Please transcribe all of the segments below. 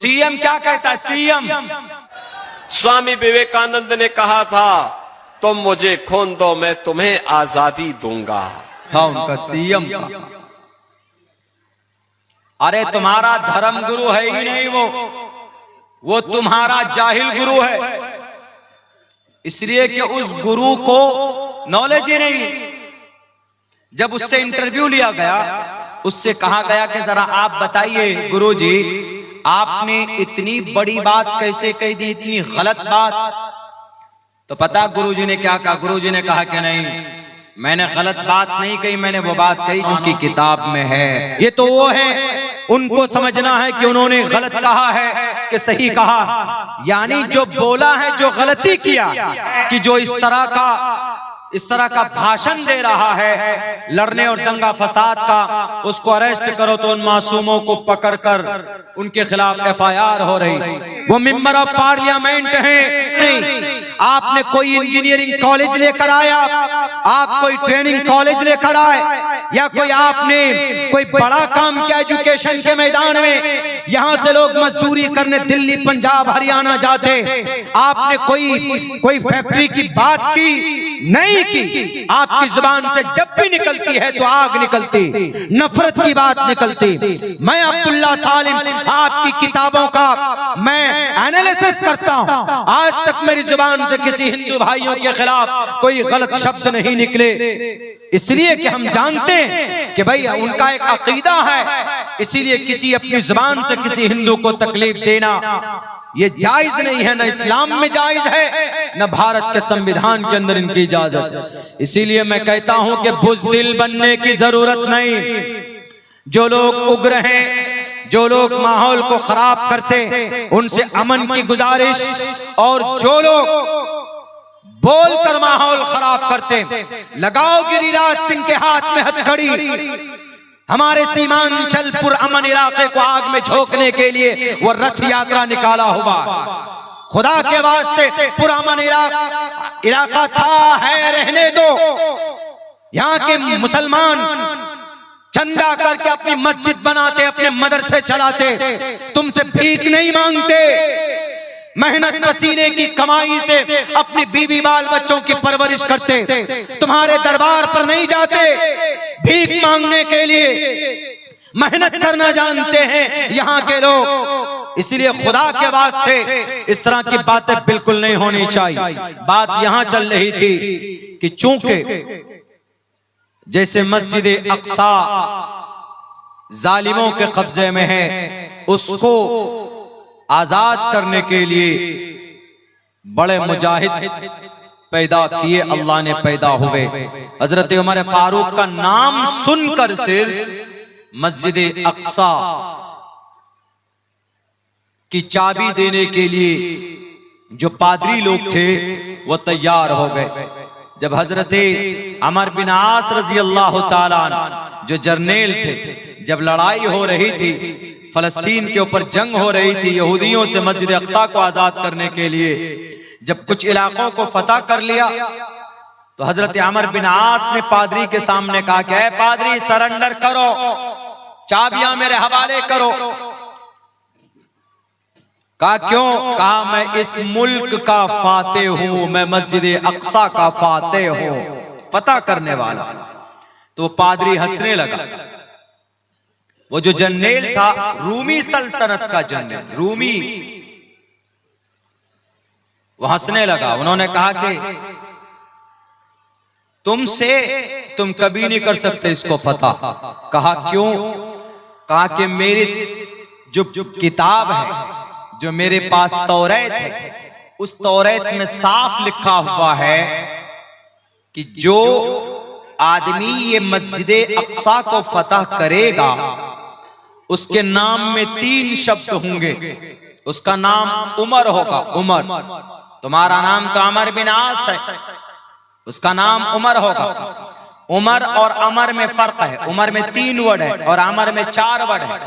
CM क्या कहता है? सीएम स्वामी विवेकानंद ने कहा था, तुम मुझे खून दो मैं तुम्हें आजादी दूंगा। था उनका सीएम का। अरे तुम्हारा धर्म गुरु है ही नहीं, वो तुम्हारा जाहिल गुरु है, इसलिए कि उस गुरु को नॉलेज ही नहीं। जब उससे इंटरव्यू लिया गया, उससे कहा गया कि जरा आप बताइए गुरुजी, आपने इतनी बड़ी बात कैसे कह दी, इतनी गलत बात? तो पता गुरुजी ने क्या कहा? गुरुजी ने कहा कि नहीं, मैंने गलत बात नहीं कही, मैंने वो बात कही उनकी किताब में है। ये तो वो है, उनको समझना है कि उन्होंने गलत कहा है कि सही कहा। यानी जो बोला है, जो गलती किया, कि जो इस तरह का भाषण दे रहा है लड़ने और दंगा फसाद का, उसको अरेस्ट करो तो उन मासूमों को पकड़कर उनके खिलाफ एफआईआर हो रही। वो मेंबर ऑफ पार्लियामेंट हैं, नहीं आपने कोई इंजीनियरिंग कॉलेज लेकर आया, आप कोई ट्रेनिंग कॉलेज लेकर आए, या कोई आपने कोई बड़ा काम किया एजुकेशन के मैदान में, यहां से लोग मजदूरी करने दिल्ली पंजाब हरियाणा जाते, आपने कोई फैक्ट्री की बात की नहीं की। आपकी जुबान से जब भी निकलती है तो आग निकलती, नफरत की बात निकलती। मैं अब्दुल्ला सालिम आपकी किताबों का मैं एनालिसिस करता हूं, आज तक मेरी जुबान से किसी हिंदू भाइयों के खिलाफ कोई गलत शब्द नहीं निकले, इसलिए कि हम जानते हैं कि भाई उनका एक अकीदा है, इसीलिए किसी अपनी जुबान से किसी हिंदू को तकलीफ देना ये जायज नहीं है, न इस्लाम में जायज है, न भारत के संविधान के अंदर इनकी इजाजत। इसीलिए मैं कहता हूं कि बुज़दिल बनने की जरूरत नहीं। जो लोग उग्र हैं, जो लोग माहौल को खराब करते, उनसे अमन की गुजारिश, और जो लोग बोलकर माहौल खराब करते, लगाओ गिरिराज सिंह के हाथ में हथकड़ी। हमारे सीमांचल पुरअमन इलाके को आग में झोंकने के लिए वो रथ यात्रा निकाला हुआ। खुदा के वास्ते पुरअमन इलाका था, है, रहने दो। यहाँ के मुसलमान चंदा करके अपनी मस्जिद बनाते, अपने मदरसे चलाते, तुमसे भीख नहीं मांगते, मेहनत पसीने की कमाई से अपनी बीवी बाल बच्चों की परवरिश करते, तुम्हारे दरबार पर नहीं जाते भीख मांगने के लिए, मेहनत करना जानते हैं यहाँ के लोग। इसलिए खुदा के वास्ते इस तरह की बातें बिल्कुल नहीं होनी चाहिए। बात यहाँ चल रही थी कि चूंकि जैसे मस्जिद अक्सा जालिमों के कब्जे में है, उसको आजाद करने के लिए बड़े मुजाहिद पैदा किए अल्लाह ने, पैदा हुए। हजरत उमर फारूक का नाम सुनकर सिर्फ मस्जिद अक्सा की चाबी देने के लिए जो पादरी लोग थे वो तैयार हो गए। जब हजरत अमर बिन आस रजी अल्लाह ताला जो जर्नेल थे, जब लड़ाई हो रही थी, फलस्तीन के ऊपर जंग हो रही थी यहूदियों से मस्जिद अक्सा को आजाद करने के लिए, जब कुछ इलाकों को फतह कर लिया तो हजरत अमर बिन आस ने पादरी के सामने कहा कि ऐ पादरी, सरेंडर करो, चाबियां मेरे हवाले करो। कहा क्यों? कहा मैं इस मुल्क का फातेह हूं, मैं मस्जिद अक्सा का फातेह हूं, फतह करने वाला। तो पादरी हंसने लगा। वो जो जर्नेल था रूमी सल्तनत का जर्नेल, रूमी, वो हंसने लगा। उन्होंने कहा कि तुम कभी नहीं कर सकते इसको फतह। कहा क्यों? कहा कि मेरी जो किताब है, जो मेरे पास तौरात है, उस तौरात में साफ लिखा हुआ है कि जो आदमी ये मस्जिद अक्सा को फतह करेगा उसके नाम में 3 शब्द होंगे। उसका नाम उमर होगा, उमर। तुम्हारा नाम तो अमर बिन आस है, उसका नाम उमर होगा। उमर और अमर में फर्क है, उमर में 3 वर्ड है और अमर में 4 वर्ड है,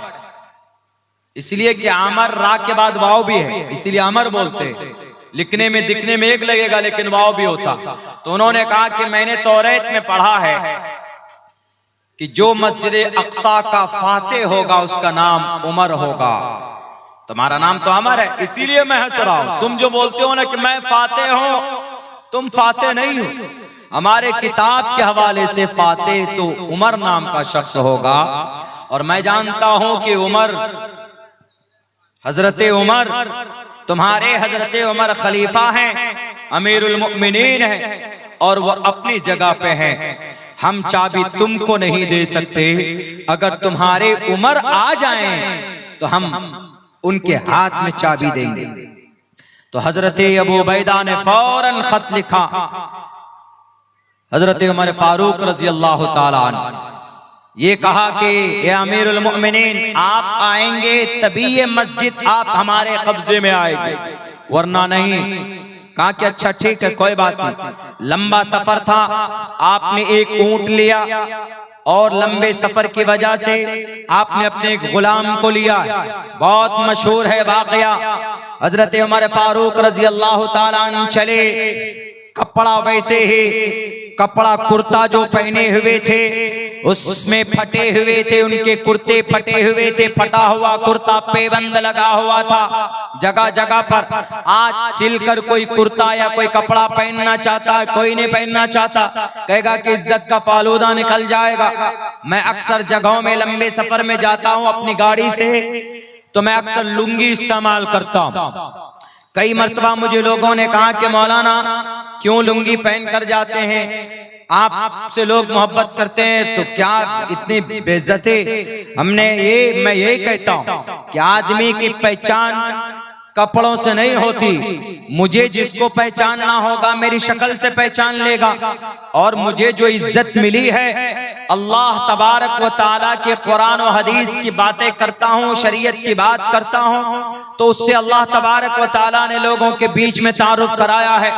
इसलिए कि अमर रा के बाद वाव भी है, इसीलिए अमर बोलते हैं। लिखने में दिखने में एक लगेगा लेकिन वाव भी होता। तो उन्होंने कहा कि मैंने तौरात में पढ़ा है कि जो मस्जिद अक्सा का फातेह होगा उसका नाम उमर होगा। तुम्हारा नाम तो अमर है, इसीलिए मैं हंस रहा हूं। तुम जो बोलते हो ना कि मैं फातेह हूं, तुम फातेह नहीं हो। हमारे किताब के हवाले से फातेह तो उमर नाम का शख्स होगा, और मैं जानता हूं कि उमर, हजरत उमर, तुम्हारे हजरत उमर खलीफा हैं, अमीरुल मोमिनीन है, और वह अपनी जगह पे है। हम चाबी तुमको नहीं दे सकते, अगर तुम्हारे उमर आ जाएं तो हम उनके हाथ में चाबी देंगे। तो हजरत अबू उबैदा ने फौरन खत लिखा हजरत उमर फारूक रजी अल्लाह ताला अन्हु, ये कहा कि ये अमीरुल मोमिनीन, आप आएंगे तभी ये मस्जिद आप हमारे कब्जे में आएगी, वरना नहीं। कहा कि अच्छा ठीक है, कोई बात नहीं। लंबा सफर था, आपने एक ऊंट लिया, और लंबे सफर की वजह से आपने अपने एक गुलाम को लिया। बहुत मशहूर है वाकया। हजरत उमर फारूक रजी अल्लाह ताला अन्हु चले, कपड़ा वैसे ही, कपड़ा कुर्ता जो पहने हुए थे उसमें फटे हुए थे, उनके कुर्ते फटे हुए थे, फटा हुआ कुर्ता पेबंद लगा हुआ था जगह जगह पर। आज सिलकर कोई कुर्ता या कोई कपड़ा पहनना चाहता है, कोई नहीं पहनना चाहता, कहेगा कि इज्जत का फालूदा निकल जाएगा। मैं अक्सर जगहों में लंबे सफर में जाता हूं अपनी गाड़ी से, तो मैं अक्सर लुंगी इस्तेमाल करता हूं। कई मर्तबा मुझे लोगों ने कहा कि मौलाना क्यों लुंगी पहन कर जाते हैं, आपसे लोग मोहब्बत करते हैं तो क्या इतनी बेइज्जती। मैं ये कहता हूं कि आदमी की पहचान कपड़ों से नहीं होती। मुझे जिसको पहचानना होगा मेरी शक्ल से पहचान लेगा, और मुझे जो इज्जत मिली है अल्लाह तबारक व ताला के कुरान और हदीस की बातें करता हूँ, शरीयत की बात करता हूँ, तो उससे अल्लाह तबारक व ताला ने लोगों के बीच में तारुफ कराया है।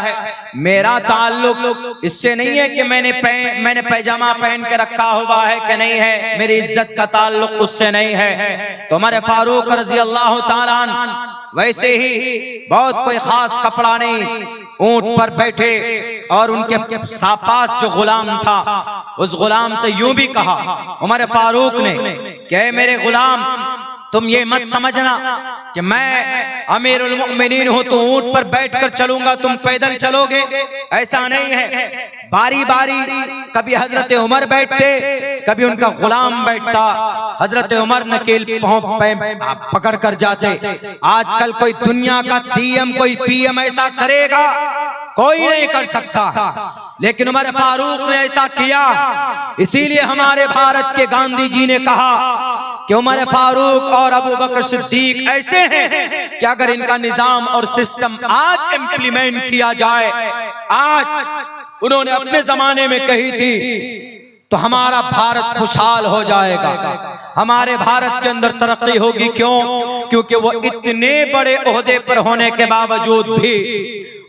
मेरा ताल्लुक इससे नहीं है कि मैंने पैजामा पहन के रखा हुआ है कि नहीं है, मेरी इज्जत का ताल्लुक उससे नहीं है। तो हमारे फारूक रजी अल्लाह ताला अन्हु वैसे ही बहुत कोई खास कपड़ा नहीं, ऊंट पर बैठे, और उनके पास जो गुलाम था उस गुलाम से यूं भी कहा उमर फारूक ने कि मेरे गुलाम, तुम ये मत समझना कि मैं अमीरुल मोमिनीन हूं तो ऊंट पर बैठकर चलूंगा, तुम पैदल चलोगे, ऐसा नहीं है। बारी बारी कभी हजरत उमर बैठते, कभी उनका गुलाम बैठता। हजरत उमर नकेल पकड़ कर जाते। आजकल कोई दुनिया का सीएम, कोई पीएम ऐसा करेगा, कोई नहीं कर सकता, लेकिन उमर फारूक ने ऐसा किया। इसीलिए हमारे भारत के गांधी जी ने कहा कि उमर फारूक और अबू बकर सिद्दीक ऐसे हैं कि अगर इनका निजाम और सिस्टम आज इम्प्लीमेंट किया जाए, आज उन्होंने अपने जमाने में कही थी, तो हमारा भारत खुशहाल हो जाएगा, हमारे भारत के अंदर तरक्की होगी। क्यों? क्योंकि वो इतने बड़े ओहदे पर होने के बावजूद भी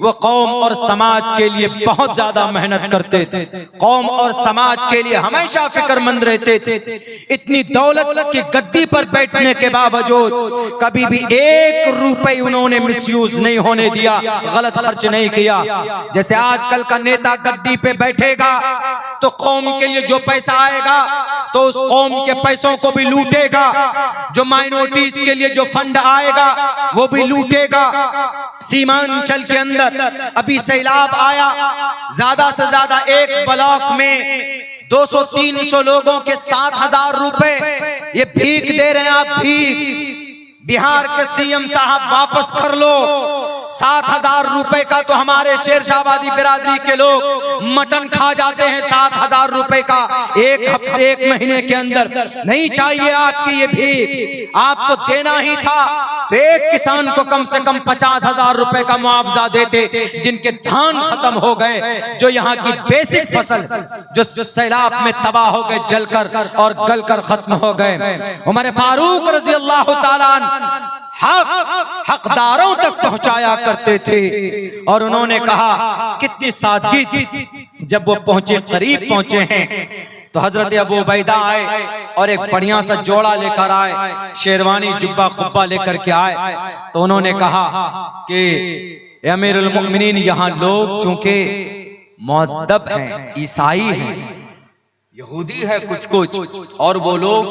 वो कौम और समाज के लिए बहुत ज्यादा मेहनत करते थे, कौम और समाज के लिए हमेशा फिक्रमंद रहते थे। इतनी दौलत की गद्दी पर बैठने के बावजूद कभी भी 1 रुपए उन्होंने मिसयूज नहीं होने दिया, गलत खर्च नहीं किया। जैसे आजकल का नेता गद्दी पे बैठेगा तो कौम के लिए जो पैसा आएगा तो उस कौम के पैसों को भी लूटेगा, जो माइनॉरिटीज के लिए जो फंड आएगा वो भी लूटेगा। सीमांचल के अंदर अभी सैलाब आया, ज्यादा से ज्यादा एक ब्लॉक में 200-300 लोगों के 7,000 रुपए ये भीख दे रहे हैं। आप भीख, बिहार के सीएम साहब वापस कर लो। 7,000 रुपए का तो हमारे शेरशाहबादी बिरादरी के लोग मटन खा जाते हैं। 7,000 रुपए का एक महीने के अंदर नहीं चाहिए आपकी ये भीख, आपको देना ही था तो एक किसान को कम से कम 50,000 रुपए का मुआवजा देते, जिनके धान खत्म हो गए, जो यहाँ की बेसिक फसल जो सैलाब में तबाह हो गए, जलकर और गलकर खत्म हो गए। उमर फारूक रजी अल्लाह ताला अन्हु हकदारों तक पहुंचाया करते थे। और उन्होंने कहा कितनी सादगी थी, जब वो पहुंचे, करीब पहुंचे हैं तो हजरत अबू उबैदा आए और एक बढ़िया सा जोड़ा लेकर आए, शेरवानी जुब्बा कुब्बा लेकर के आए। तो उन्होंने कहा कि अमीरुल मोमिनीन, यहाँ लोग चूंकि मुअद्दब हैं, ईसाई हैं, यहूदी है कुछ कुछ, और वो लोग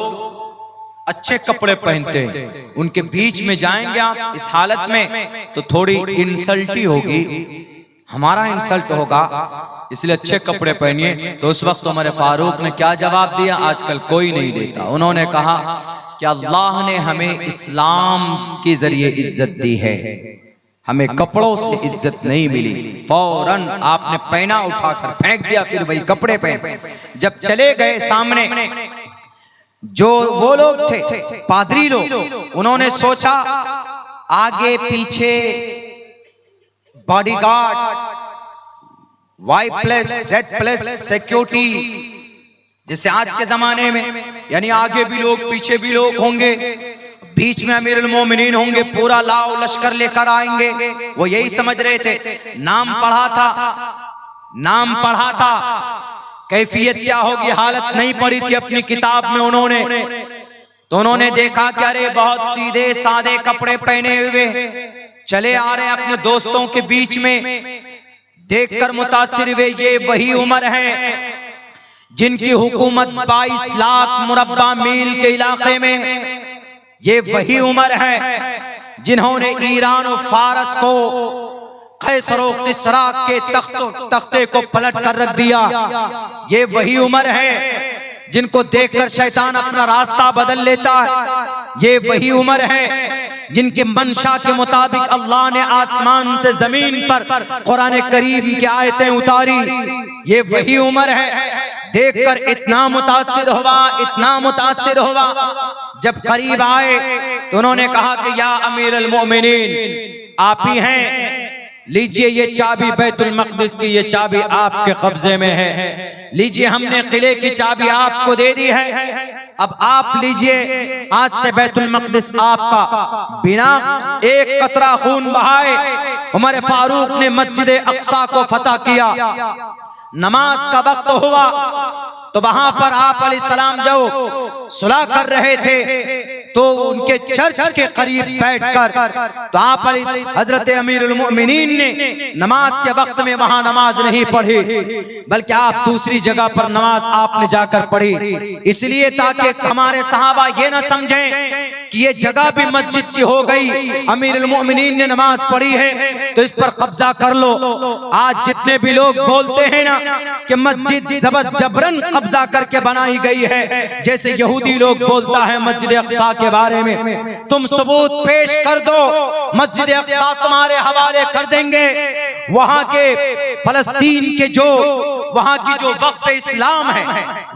अच्छे कपड़े पहनते हैं, उनके बीच में जाएंगे आप इस हालत में तो थोड़ी इंसल्ट ही होगी, हमारा इंसल्ट होगा, इसलिए अच्छे कपड़े पहनिए। तो उस वक्त उमर फारूक ने क्या जवाब दिया? आजकल कोई नहीं देता। उन्होंने कहा कि अल्लाह ने हमें इस्लाम के जरिए इज्जत दी है, हमें कपड़ों से इज्जत नहीं मिली। फौरन आपने पैना उठाकर फेंक दिया, फिर वही कपड़े पहन। जब चले गए सामने जो वो लोग थे पादरी लोग, उन्होंने सोचा आगे पीछे बॉडीगार्ड, Y+Z+ सिक्योरिटी, जैसे आज के जमाने में, यानी आगे भी लोग पीछे भी लोग होंगे, बीच में अमीरुल मोमिनीन होंगे, पूरा लाओ लश्कर लेकर आएंगे। वो यही समझ रहे थे। नाम पढ़ा था, कैफियत क्या होगी, हालत नहीं पड़ी थी अपनी किताब में उन्होंने। तो उन्होंने देखा कि अरे बहुत सीधे सादे कपड़े पहने हुए चले आ रहे हैं अपने दोस्तों के बीच में। देखकर मुतासिर हुए, ये वही उमर है जिनकी हुकूमत 22 लाख मुरब्बा मील के इलाके में, ये वही उमर है जिन्होंने ईरान और फारस को, कैसर और किसरा के तख्ते को पलट कर रख दिया। ये वही उमर है जिनको देखकर शैतान अपना रास्ता बदल लेता है। ये वही उमर है जिनके मंशा के मुताबिक अल्लाह ने आसमान से जमीन पर कुरान करीम की आयतें उतारी। ये वही उमर है। देखकर इतना मुतासिर हुआ, जब करीब आए तो उन्होंने कहा कि या अमीरुल मोमिनीन, आप ही हैं, लीजिए ये चाबी बैतुल मक़दिस की, ये चाबी आपके कब्जे में है, लीजिए हमने किले की चाबी आपको दे दी है, अब आप लीजिए, आज से बैतुल मक़दिस आपका। बिना एक कतरा खून बहाए उमर फारूक ने मस्जिद अक्सा को फतह किया। नमाज का वक्त हुआ तो वहां पर आप अलैहिस्सलाम जो सुलह कर रहे थे तो उनके चर्च के करीब बैठकर तो आप हजरत अमीरुल मोमिनीन ने नमाज के वक्त में वहां नमाज नहीं पढ़ी, बल्कि आप दूसरी जगह पर नमाज आपने जाकर पढ़ी, इसलिए ताकि हमारे सहाबा ये ना समझें कि ये जगह भी मस्जिद की हो गई, अमीरुल मोमिनीन ने नमाज पढ़ी है तो इस पर कब्जा कर लो। आज जितने भी लोग बोलते हैं ना कि मस्जिद जबरन कब्जा करके बनाई गई है, जैसे यहूदी लोग बोलता है मस्जिद अक्सा के बारे में, तुम सबूत पेश कर दो, मस्जिद अक्सा तुम्हारे हवाले कर देंगे। वहां के फलस्तीन के जो वहां की जो वक्फ इस्लाम है,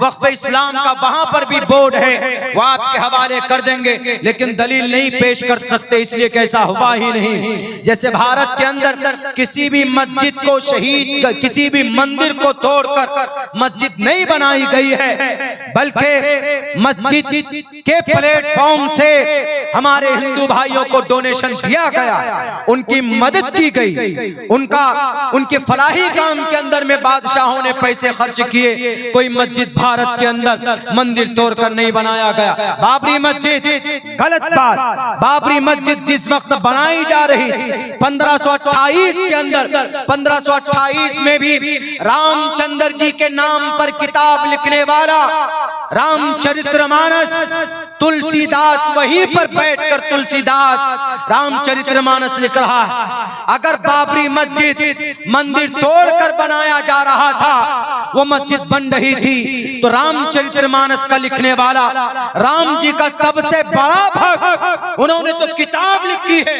वक्फ इस्लाम का वहां पर भी बोर्ड है, वो आपके हवाले कर देंगे, लेकिन दलील नहीं पेश कर सकते, इसलिए कैसा हुआ ही नहीं। जैसे भारत के अंदर किसी भी मस्जिद को शहीद, किसी भी मंदिर को तोड़कर मस्जिद नहीं बनाई गई है, बल्कि मस्जिद के प्लेटफॉर्म से हमारे हिंदू भाइयों को डोनेशन दिया गया, उनकी मदद की गई, उनके फलाही काम के अंदर में बादशाहों ने पैसे खर्च किए। कोई मस्जिद भारत के अंदर मंदिर तोड़कर नहीं बनाया गया। बाबरी मस्जिद, गलत बात, बाबरी मस्जिद जिस वक्त बनाई जा रही 1528 के अंदर, 1528 में भी रामचंद्र जी के नाम पर किताब लिखने वाला रामचरितमानस, तुलसीदास वहीं पर बैठकर तुलसीदास रामचरितमानस लिख रहा है। अगर बाबरी मस्जिद मंदिर तोड़कर बनाया जा रहा था, वो मस्जिद बन रही थी, तो रामचरितमानस का लिखने वाला राम जी का सबसे बड़ा भक्त, उन्होंने तो किताब लिखी है,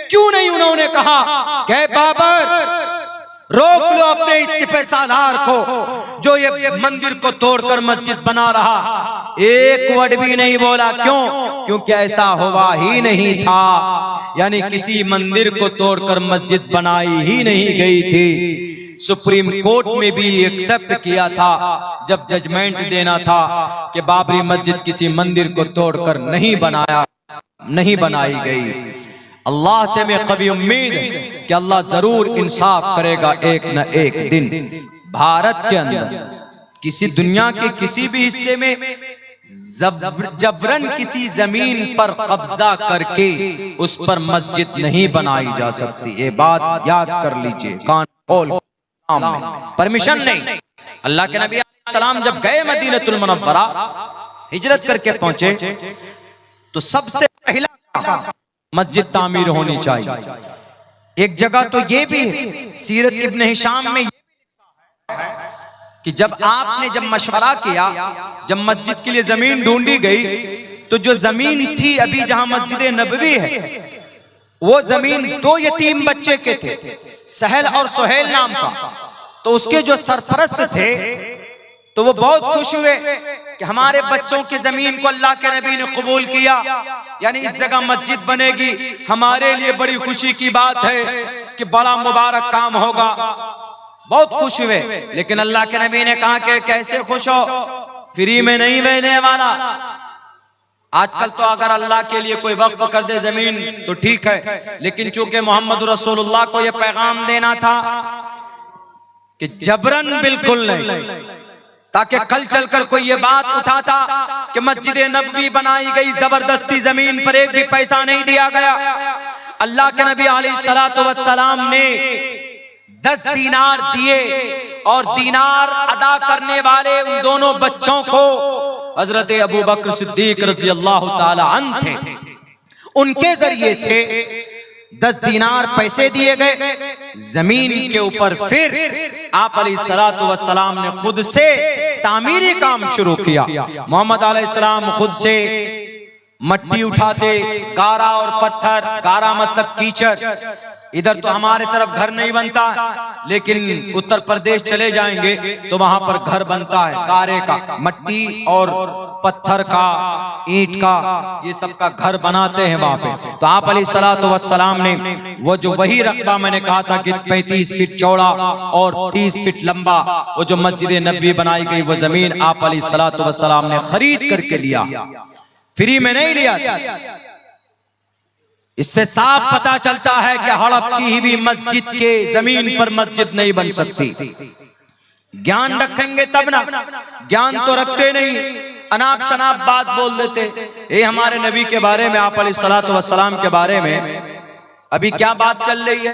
क्यों नहीं उन्होंने कहा कि बाबर रोक लो अपने इस सिपहसालार को जो ये मंदिर को तोड़कर मस्जिद बना रहा। एक वर्ड भी नहीं बोला, क्यों? क्योंकि ऐसा हुआ ही नहीं था, यानी किसी मंदिर को तोड़कर मस्जिद बनाई ही नहीं गई थी। सुप्रीम कोर्ट में भी एक्सेप्ट किया था जब जजमेंट देना था कि बाबरी मस्जिद किसी मंदिर को तोड़कर नहीं बनाई गई। अल्लाह से मैं कभी उम्मीद कि अल्लाह जरूर इंसाफ करेगा एक न एक दिन। भारत के अंदर किसी दुनिया के किसी भी हिस्से में जबरन किसी जमीन पर कब्जा करके उस पर मस्जिद नहीं बनाई जा सकती। ये बात याद कर लीजिए, कान खोल, परमिशन नहीं। अल्लाह के नबी सलाम जब गए मदीनतुल मुनव्वरा, हिजरत करके पहुंचे, तो सबसे पहला काम मस्जिद तामीर होनी चाहिए। एक जगह तो ये भी है सीरत इब्न हिशाम में कि जब मशवरा किया, जब मस्जिद के लिए जमीन ढूंढी गई, तो जो जमीन थी अभी जहां मस्जिद नबवी है, वो जमीन 2 यतीम बच्चे के थे, सहल और सुहेल नाम का। तो उसके जो सरपरस्त थे तो वो बहुत खुश हुए कि हमारे बच्चों की जमीन को अल्लाह के नबी ने कबूल किया, यानी इस जगह मस्जिद बनेगी, हमारे लिए बड़ी खुशी की बात है कि बड़ा मुबारक काम होगा। बहुत खुश हुए, लेकिन अल्लाह के नबी ने कहा कि कैसे खुश हो, फ्री में नहीं मिलने वाला। आजकल तो अगर अल्लाह के लिए कोई वक्फ कर दे जमीन तो ठीक है, लेकिन चूंकि मोहम्मद रसूलुल्लाह को यह पैगाम देना था कि जबरन बिल्कुल नहीं, ताकि कल चलकर कोई ये बात उठाता कि मस्जिद नबवी बनाई गई, जबरदस्ती जमीन पर एक भी पैसा नहीं दिया गया। अल्लाह के नबी अलैहिस्सलातु वस्सलाम ने 10 दीनार दिए और दीनार अदा करने वाले उन दोनों बच्चों को हजरत अबू बकर सिद्दीक रज़ी अल्लाह ताला अन्हु थे। उनके जरिए से 10 दीनार पैसे दिए गए। जमीन के ऊपर फिर आप अलैहिस्सलातु वस्सलाम ने खुद से तामीरी काम शुरू किया। मोहम्मद अलैहिस्सलाम खुद से मट्टी उठाते, गारा और पत्थर, गारा मतलब कीचड़। इधर तो हमारे तरफ घर नहीं बनता, लेकिन उत्तर प्रदेश चले जाएंगे तो वहां पर घर बनता है, गारे का, मट्टी और पत्थर का, ईंट का, ये सब का घर बनाते हैं वहां पे। तो आप अलैहिस्सलातु वस्सलाम ने वो जो वही रकबा मैंने कहा था कि 35 फीट चौड़ा और 30 फीट लंबा, वो जो मस्जिद नबवी बनाई गई, वो जमीन आप अलैहिस्सलातु वस्सलाम ने खरीद करके लिया, फ्री में नहीं लिया था। इससे साफ पता चलता है कि हड़प की हुई मस्जिद के जमीन पर मस्जिद नहीं बन सकती। ज्ञान रखेंगे तब ना, ज्ञान तो रखते नहीं, अनाप शनाप बात बोल देते। ये हमारे नबी के बारे में, आप अलैहिस्सलातु वस्सलाम के बारे में अभी क्या बात चल रही है।